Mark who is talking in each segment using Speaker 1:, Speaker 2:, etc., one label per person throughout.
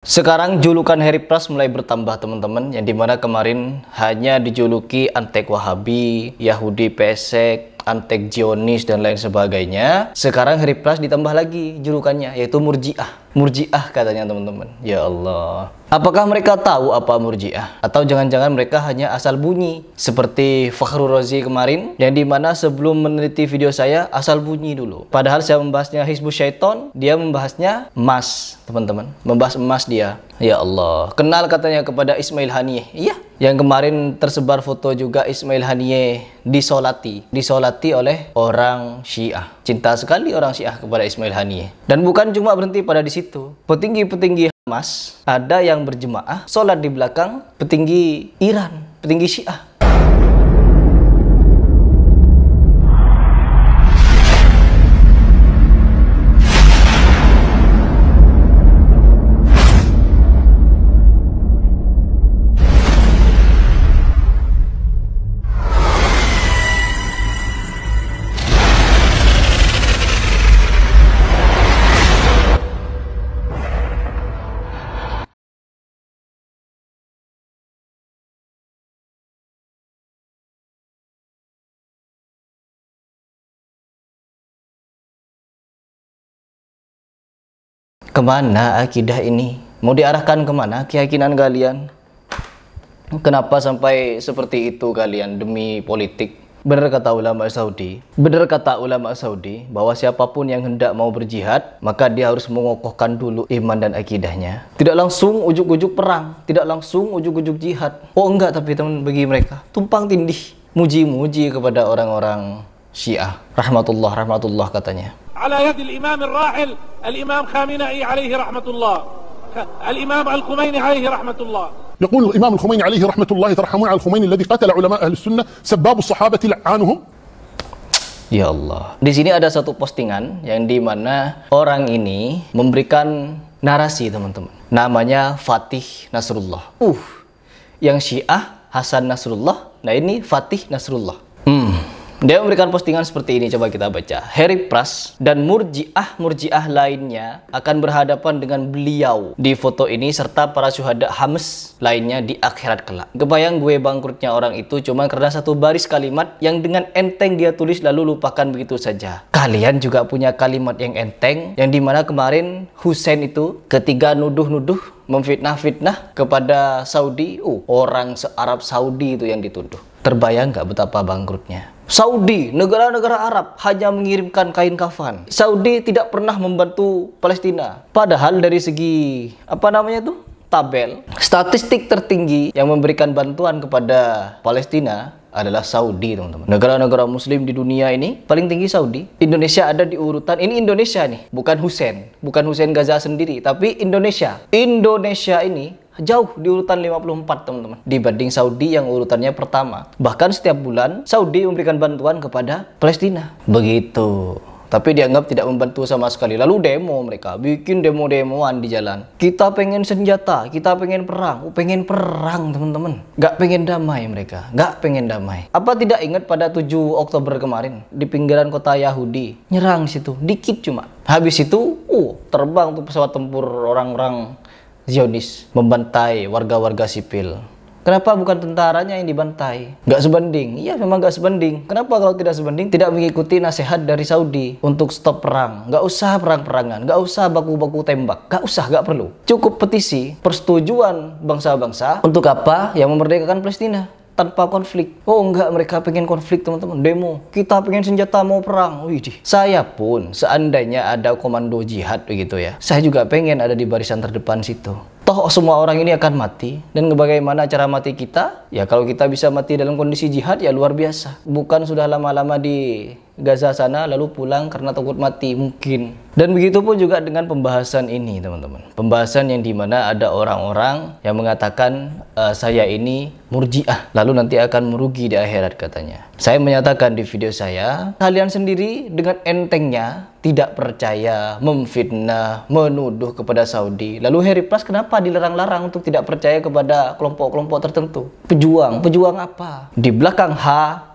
Speaker 1: Sekarang julukan Harry Pras mulai bertambah teman-teman, yang dimana kemarin hanya dijuluki antek Wahabi, Yahudi pesek, antek Zionis dan lain sebagainya. Sekarang Harry Pras ditambah lagi julukannya, yaitu Murji'ah. Murji'ah katanya teman-teman. Ya Allah, apakah mereka tahu apa Murji'ah? Atau jangan-jangan mereka hanya asal bunyi seperti Fakhrul Razi kemarin, yang dimana sebelum meneliti video saya asal bunyi dulu. Padahal saya membahasnya Hizbus Syaiton, dia membahasnya emas teman-teman, membahas emas dia. Ya Allah, kenal katanya kepada Ismail Haniyeh. Iya, yang kemarin tersebar foto juga Ismail Haniyeh disolati oleh orang Syiah. Cinta sekali orang Syiah kepada Ismail Haniyeh. Dan bukan cuma berhenti pada di situ. Petinggi-petinggi Hamas ada yang berjemaah sholat di belakang petinggi Iran, petinggi Syiah. Kemana akidah ini? Mau diarahkan kemana keyakinan kalian? Kenapa sampai seperti itu kalian demi politik? Benar kata ulama Saudi, bahwa siapapun yang hendak mau berjihad, maka dia harus mengokohkan dulu iman dan akidahnya. Tidak langsung ujuk-ujuk perang, tidak langsung ujuk-ujuk jihad. Oh enggak, tapi teman, bagi mereka tumpang tindih, muji-muji kepada orang-orang Syiah. Rahmatullah katanya.
Speaker 2: على يد الإمام الراحل الإمام خامنئي عليه رحمة الله، الإمام الخميني عليه رحمة الله.
Speaker 3: يقول الإمام الخميني عليه رحمة الله: يترحمون على الخميني الذي قتل علماء أهل السنة سباب الصحابة لعانهم.
Speaker 1: Ya Allah. Di sini ada satu postingan yang dimana orang ini memberikan narasi teman-teman. Namanya Fatih Nasrullah. Yang Syiah Hasan Nasrullah. Nah ini Fatih Nasrullah. Dia memberikan postingan seperti ini, coba kita baca. Harry Pras dan Murji'ah lainnya akan berhadapan dengan beliau di foto ini serta para syuhada Hamas lainnya di akhirat kelak. Kebayang gue bangkrutnya orang itu cuma karena satu baris kalimat yang dengan enteng dia tulis lalu lupakan begitu saja. Kalian juga punya kalimat yang enteng, yang dimana kemarin Hussein itu ketika nuduh-nuduh memfitnah-fitnah kepada Saudi, orang se-Arab Saudi itu yang dituduh. Terbayang nggak betapa bangkrutnya? Saudi, negara-negara Arab hanya mengirimkan kain kafan. Saudi tidak pernah membantu Palestina. Padahal dari segi tabel statistik tertinggi yang memberikan bantuan kepada Palestina adalah Saudi, teman-teman. Negara-negara muslim di dunia ini paling tinggi Saudi. Indonesia ada di urutan ini, Indonesia nih, bukan Hussein Gaza sendiri, tapi Indonesia ini jauh di urutan 54 teman-teman, dibanding Saudi yang urutannya pertama. Bahkan setiap bulan Saudi memberikan bantuan kepada Palestina. Begitu. Tapi dianggap tidak membantu sama sekali. Lalu demo, mereka bikin demo-demoan di jalan. Kita pengen senjata, kita pengen perang. Pengen perang teman-teman. Gak pengen damai mereka. Gak pengen damai. Apa tidak ingat pada 7 Oktober kemarin di pinggiran kota Yahudi? Nyerang situ, dikit cuma. Habis itu, terbang tuh pesawat tempur orang-orang Zionis membantai warga-warga sipil. Kenapa bukan tentaranya yang dibantai? Nggak sebanding. Iya, memang nggak sebanding. Kenapa kalau tidak sebanding? Tidak mengikuti nasihat dari Saudi untuk stop perang. Nggak usah perang-perangan. Nggak usah baku-baku tembak. Nggak usah, nggak perlu. Cukup petisi persetujuan bangsa-bangsa untuk apa? Yang memerdekakan Palestina tanpa konflik. Enggak, mereka pengen konflik teman-teman. Demo. Kita pengen senjata, mau perang. Saya pun seandainya ada komando jihad begitu ya, saya juga pengen ada di barisan terdepan situ. Toh semua orang ini akan mati. Dan bagaimana cara mati kita? Ya kalau kita bisa mati dalam kondisi jihad ya luar biasa. Bukan sudah lama-lama di Gaza sana lalu pulang karena takut mati, mungkin. Dan begitu pun juga dengan pembahasan ini teman-teman. Pembahasan yang dimana ada orang-orang yang mengatakan saya ini Murji'ah, lalu nanti akan merugi di akhirat katanya. Saya menyatakan di video saya, kalian sendiri dengan entengnya tidak percaya, memfitnah, menuduh kepada Saudi. Lalu Harry Pras kenapa dilarang-larang untuk tidak percaya kepada kelompok-kelompok tertentu? Pejuang apa? Di belakang H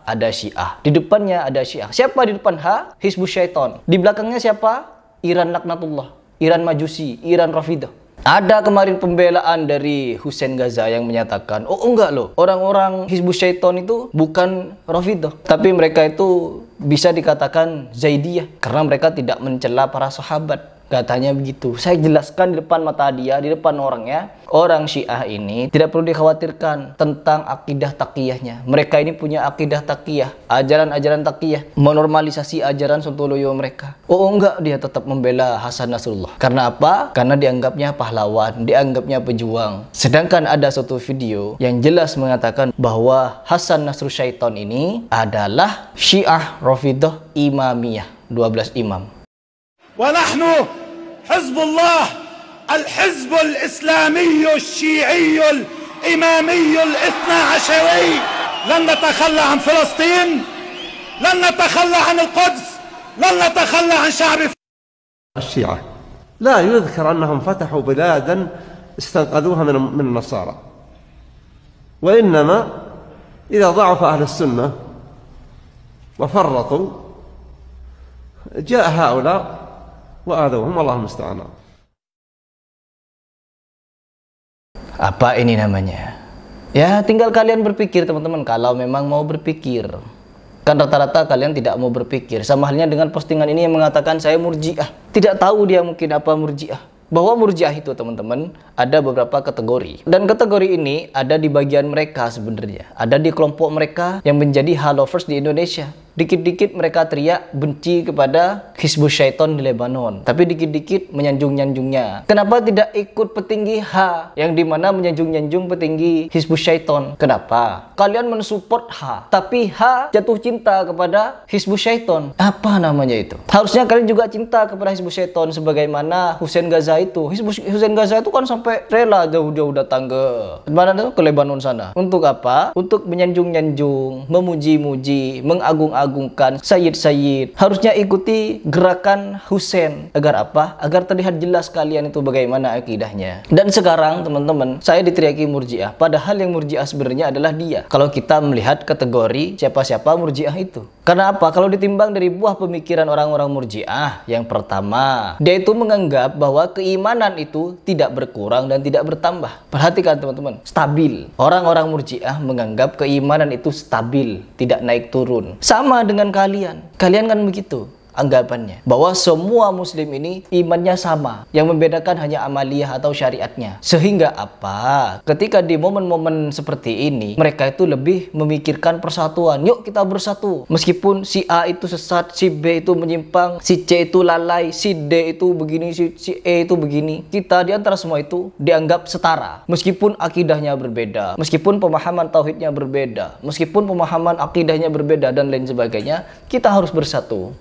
Speaker 1: ada Syiah, di depannya ada Syiah. Siapa di depan H? Hizbus Syaiton. Di belakangnya siapa? Iran laknatullah, Iran Majusi, Iran Rafidah. Ada kemarin pembelaan dari Husain Ghaza yang menyatakan, oh enggak loh, orang-orang Hizbus Syaiton itu bukan Rafidhah, tapi mereka itu bisa dikatakan Zaidiyah karena mereka tidak mencela para sahabat. Katanya begitu. Saya jelaskan di depan mata dia, di depan orangnya. Orang Syiah ini tidak perlu dikhawatirkan tentang akidah taqiyahnya. Mereka ini punya akidah taqiyah, ajaran-ajaran taqiyah, menormalisasi ajaran Sontoloyo mereka. Oh enggak, dia tetap membela Hasan Nasrullah. Karena apa? Karena dianggapnya pahlawan, dianggapnya pejuang. Sedangkan ada satu video yang jelas mengatakan bahwa Hasan Nasrul Syaiton ini adalah Syiah Rafidhah Imamiyah, 12 imam.
Speaker 4: ونحن حزب الله الحزب الإسلامي الشيعي الإمامي الاثنى عشري لن نتخلى عن فلسطين، لن نتخلى عن القدس، لن نتخلى عن شعب
Speaker 5: الشيعة. لا يذكر أنهم فتحوا بلادا استنقذوها من النصارى، وإنما إذا ضعف أهل السنة وفرطوا جاء هؤلاء وآذوهم والله المستعان.
Speaker 1: Apa ini namanya? Ya tinggal kalian berpikir teman-teman, kalau memang mau berpikir. Kan rata-rata kalian tidak mau berpikir. Sama halnya dengan postingan ini yang mengatakan saya murjiah. Tidak tahu dia mungkin apa murjiah. Bahwa murjiah itu teman-teman ada beberapa kategori. Dan kategori ini ada di bagian mereka sebenarnya. Ada di kelompok mereka yang menjadi H-lovers di Indonesia. Dikit-dikit mereka teriak benci kepada Hizbus Syaiton di Lebanon, tapi dikit-dikit menyanjung-nyanjungnya. Kenapa tidak ikut petinggi H yang dimana menyanjung-nyanjung petinggi Hizbus Syaiton? Kenapa? Kalian mensupport H, tapi H jatuh cinta kepada Hizbus Syaiton. Apa namanya itu? Harusnya kalian juga cinta kepada Hizbus Syaiton sebagaimana Husain Ghaza itu. Husain Ghaza itu kan sampai rela jauh-jauh datang ke mana tuh? Ke Lebanon sana. Untuk apa? Untuk menyanjung-nyanjung, memuji-muji, mengagung-agungkan Sayyid-Sayyid. Harusnya ikuti gerakan Husain. Agar apa? Agar terlihat jelas kalian itu bagaimana akidahnya. Dan sekarang teman-teman, saya diteriaki murjiah. Padahal yang murjiah sebenarnya adalah dia. Kalau kita melihat kategori siapa-siapa murjiah itu. Karena apa? Kalau ditimbang dari buah pemikiran orang-orang murjiah, yang pertama, dia itu menganggap bahwa keimanan itu tidak berkurang dan tidak bertambah. Perhatikan teman-teman, stabil. Orang-orang murjiah menganggap keimanan itu stabil, tidak naik turun. Sama dengan kalian kan begitu anggapannya, bahwa semua muslim ini imannya sama, yang membedakan hanya amaliyah atau syariatnya. Sehingga apa? Ketika di momen-momen seperti ini, mereka itu lebih memikirkan persatuan. Yuk kita bersatu. Meskipun si A itu sesat, si B itu menyimpang, si C itu lalai, si D itu begini, si E itu begini. Kita di antara semua itu dianggap setara. Meskipun akidahnya berbeda, meskipun pemahaman tauhidnya berbeda, meskipun pemahaman akidahnya berbeda dan lain sebagainya, kita harus bersatu.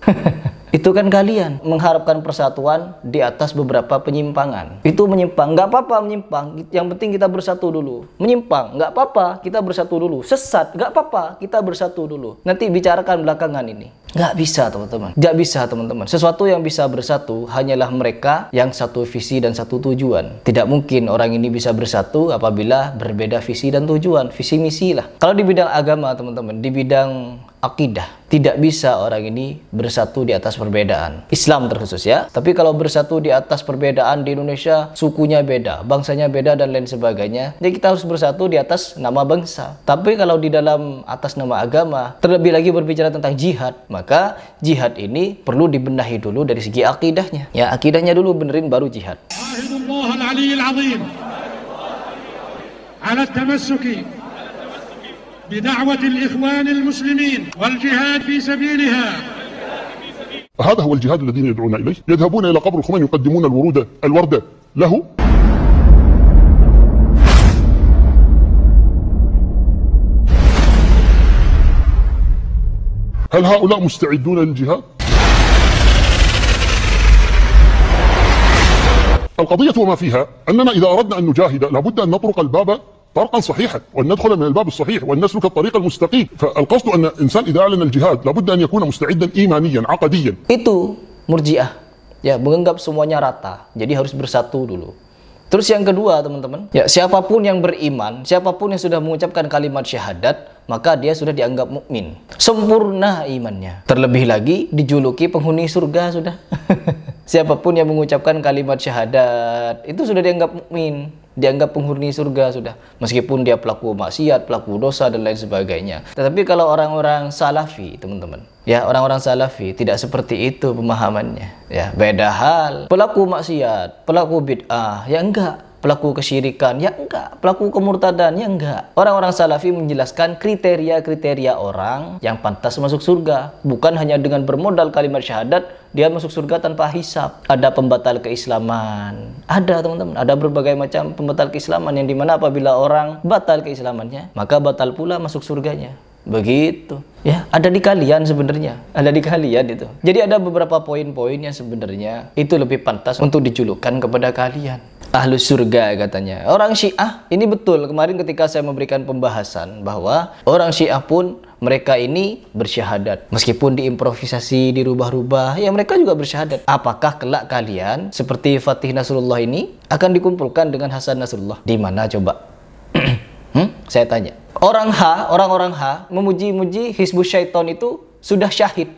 Speaker 1: Itu kan kalian mengharapkan persatuan di atas beberapa penyimpangan. Itu menyimpang, nggak apa-apa menyimpang. Yang penting kita bersatu dulu. Menyimpang, nggak apa-apa, kita bersatu dulu. Sesat, nggak apa-apa, kita bersatu dulu. Nanti bicarakan belakangan ini. Nggak bisa teman-teman. Nggak bisa teman-teman. Sesuatu yang bisa bersatu hanyalah mereka yang satu visi dan satu tujuan. Tidak mungkin orang ini bisa bersatu apabila berbeda visi dan tujuan. Visi misi lah. Kalau di bidang agama teman-teman, di bidang akidah, tidak bisa orang ini bersatu di atas perbedaan. Islam terkhusus ya. Tapi kalau bersatu di atas perbedaan di Indonesia, sukunya beda, bangsanya beda dan lain sebagainya, jadi kita harus bersatu di atas nama bangsa. Tapi kalau di dalam atas nama agama, terlebih lagi berbicara tentang jihad, maka jihad ini perlu dibenahi dulu dari segi akidahnya. Ya, akidahnya dulu benerin baru jihad.
Speaker 2: Ahidullah al-aliyyil azim ala tamassuki بدعوة الإخوان المسلمين والجهاد في سبيلها.
Speaker 3: هذا هو الجهاد الذين يدعون إليه. يذهبون إلى قبر الخميني يقدمون الوردة له. هل هؤلاء مستعدون للجهاد؟ القضية وما فيها أننا إذا أردنا أن نجاهد لابد أن نطرق الباب طرقا صحيحا وأن ندخل من الباب الصحيح وأن نسلك الطريق المستقيم. فالقصد أن الإنسان إذا أعلن الجهاد لابد أن يكون مستعدا إيمانيا عقديا.
Speaker 1: Itu murjiah. Ya, menganggap semuanya rata. Jadi harus bersatu dulu. Terus yang kedua teman-teman, ya siapapun yang beriman, siapapun yang sudah mengucapkan kalimat syahadat, maka dia sudah dianggap mukmin. Sempurna imannya. Terlebih lagi dijuluki penghuni surga sudah. Siapapun yang mengucapkan kalimat syahadat itu sudah dianggap mukmin, dianggap penghuni surga sudah, meskipun dia pelaku maksiat, pelaku dosa dan lain sebagainya. Tetapi kalau orang-orang salafi, teman-teman, ya, orang-orang salafi tidak seperti itu pemahamannya. Ya, beda hal. Pelaku maksiat, pelaku bid'ah, ya enggak. Pelaku kesyirikan, ya enggak. Pelaku kemurtadan, ya enggak. Orang-orang salafi menjelaskan kriteria-kriteria orang yang pantas masuk surga. Bukan hanya dengan bermodal kalimat syahadat, dia masuk surga tanpa hisab. Ada pembatal keislaman. Ada, teman-teman. Ada berbagai macam pembatal keislaman yang dimana apabila orang batal keislamannya, maka batal pula masuk surganya. Begitu. Ya, ada di kalian sebenarnya. Ada di kalian itu. Jadi ada beberapa poin-poin yang sebenarnya itu lebih pantas untuk dijulukan kepada kalian. Ahlus surga katanya. Orang Syiah, ini betul. Kemarin ketika saya memberikan pembahasan bahwa orang Syiah pun mereka ini bersyahadat. Meskipun diimprovisasi, dirubah-rubah, ya mereka juga bersyahadat. Apakah kelak kalian seperti Fatih Nasrullah ini akan dikumpulkan dengan Hasan Nasrullah? Di mana coba? Saya tanya. Orang-orang H memuji-muji Hizbus Syaiton itu sudah syahid.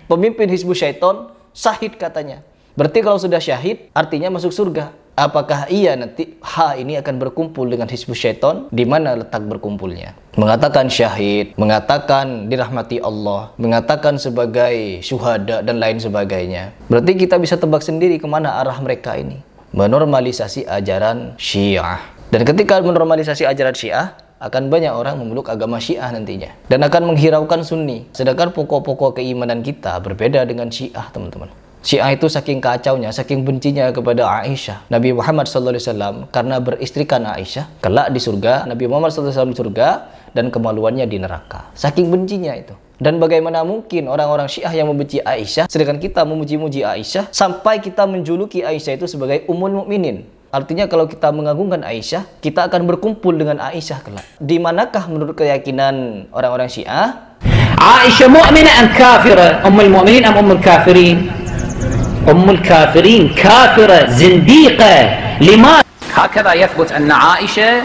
Speaker 1: Pemimpin Hizbus Syaiton syahid katanya. Berarti kalau sudah syahid artinya masuk surga. Apakah iya nanti H ini akan berkumpul dengan Hizbus Syaiton? Di mana letak berkumpulnya? Mengatakan syahid, mengatakan dirahmati Allah, mengatakan sebagai syuhada dan lain sebagainya. Berarti kita bisa tebak sendiri kemana arah mereka ini. Menormalisasi ajaran Syiah. Dan ketika menormalisasi ajaran Syiah, akan banyak orang memeluk agama Syiah nantinya. Dan akan menghiraukan Sunni. Sedangkan pokok-pokok keimanan kita berbeda dengan Syiah, teman-teman. Syiah itu saking kacaunya, saking bencinya kepada Aisyah, Nabi Muhammad SAW, karena beristrikan Aisyah, kelak di surga, Nabi Muhammad SAW di surga, dan kemaluannya di neraka. Saking bencinya itu. Dan bagaimana mungkin orang-orang Syiah yang membenci Aisyah, sedangkan kita memuji-muji Aisyah, sampai kita menjuluki Aisyah itu sebagai Ummul Mukminin. Artinya kalau kita mengagungkan Aisyah, kita akan berkumpul dengan Aisyah kelak. Di manakah menurut keyakinan orang-orang Syiah?
Speaker 6: Aisyah mu'minah am kafirah? Ummul Mukminin am Ummul Kafirin? أم الكافرين كافرة زنديقة لما هكذا يثبت أن عائشة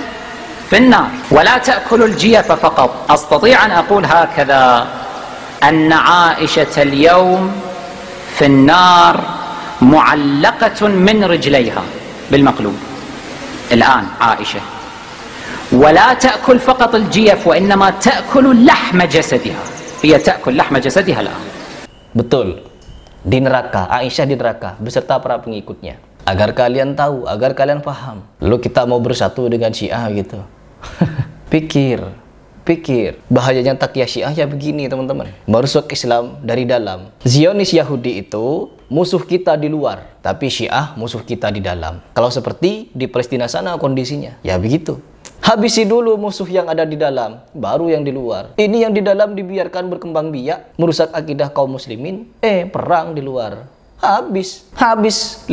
Speaker 6: في النار ولا تأكل الجيف فقط أستطيع أن أقول هكذا أن عائشة اليوم في النار معلقة من رجليها بالمقلوب الآن عائشة ولا تأكل فقط الجيف وإنما تأكل لحم جسدها هي تأكل لحم جسدها الآن.
Speaker 1: Betul. Di neraka, Aisyah di neraka beserta para pengikutnya. Agar kalian tahu, agar kalian paham. Lalu kita mau bersatu dengan Syiah gitu. Pikir. Bahayanya takyah Syiah ya begini, teman-teman. Merusak Islam dari dalam. Zionis Yahudi itu musuh kita di luar, tapi Syiah musuh kita di dalam. Kalau seperti di Palestina sana kondisinya, ya begitu. Habisi dulu musuh yang ada di dalam, baru yang di luar. Ini yang di dalam dibiarkan berkembang biak, merusak akidah kaum muslimin. Perang di luar. Habis 51.000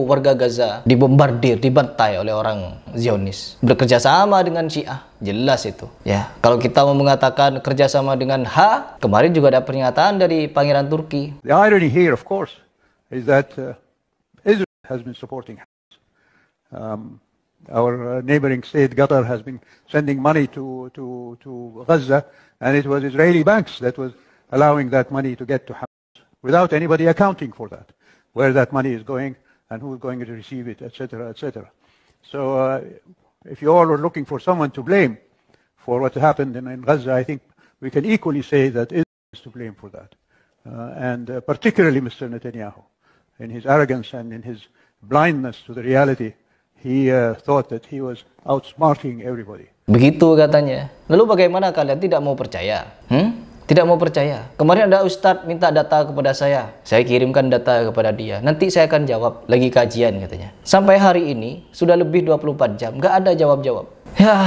Speaker 1: warga Gaza dibombardir, dibantai oleh orang Zionis. Bekerja sama dengan Syiah, jelas itu. Ya, kalau kita mau mengatakan kerjasama dengan H, kemarin juga ada pernyataan dari Pangeran Turki.
Speaker 7: The irony here, of course, is that Israel has been supporting Hamas. Our neighboring state, Qatar, has been sending money to Gaza, and it was Israeli banks that was allowing that money to get to Hamas, without anybody accounting for that, where that money is going and who is going to receive it, etc., etc. So, if you all are looking for someone to blame for what happened in Gaza, I think we can equally say that Israel is to blame for that, and particularly Mr. Netanyahu, in his arrogance and in his blindness to the reality. He thought that he was outsmarting everybody.
Speaker 1: Begitu katanya. Lalu bagaimana kalian tidak mau percaya? Tidak mau percaya. Kemarin ada Ustadz minta data kepada saya. Saya kirimkan data kepada dia. Nanti saya akan jawab. Lagi kajian katanya. Sampai hari ini sudah lebih 24 jam. Nggak ada jawab-jawab. Ya,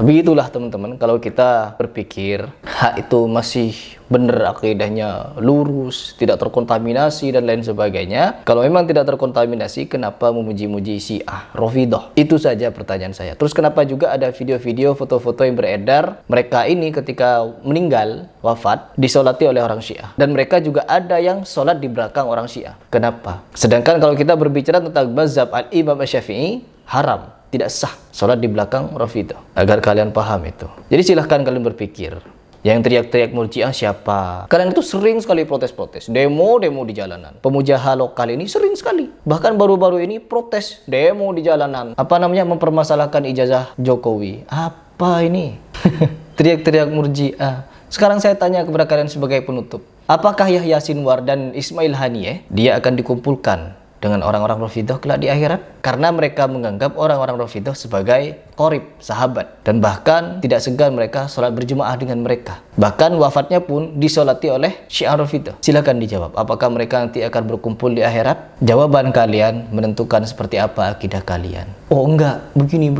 Speaker 1: begitulah teman-teman. Kalau kita berpikir hak itu masih benar akidahnya lurus, tidak terkontaminasi dan lain sebagainya. Kalau memang tidak terkontaminasi, kenapa memuji-muji Syiah, Rafidhah? Itu saja pertanyaan saya. Terus kenapa juga ada video-video, foto-foto yang beredar mereka ini ketika meninggal, wafat, disolati oleh orang Syiah. Dan mereka juga ada yang sholat di belakang orang Syiah. Kenapa? Sedangkan kalau kita berbicara tentang mazhab al-Imam Syafi'i, haram, tidak sah sholat di belakang Rafidhah. Agar kalian paham itu. Jadi silahkan kalian berpikir. Yang teriak-teriak Murji'ah siapa? Kalian itu sering sekali protes-protes, demo-demo di jalanan. Pemujaha lokal ini sering sekali. Bahkan baru-baru ini protes, demo di jalanan. Apa namanya? Mempermasalahkan ijazah Jokowi. Apa ini? Teriak-teriak Murji'ah. Sekarang saya tanya kepada kalian sebagai penutup. Apakah Yahya Sinwar dan Ismail Haniyeh dia akan dikumpulkan dengan orang-orang Rafidhah kelak di akhirat? Karena mereka menganggap orang-orang Rafidhah sebagai qorib, sahabat. Dan bahkan tidak segan mereka sholat berjemaah dengan mereka. Bahkan wafatnya pun disolati oleh Syiah Rafidhah. Silakan dijawab, apakah mereka nanti akan berkumpul di akhirat? Jawaban kalian menentukan seperti apa akidah kalian. Oh enggak, begini.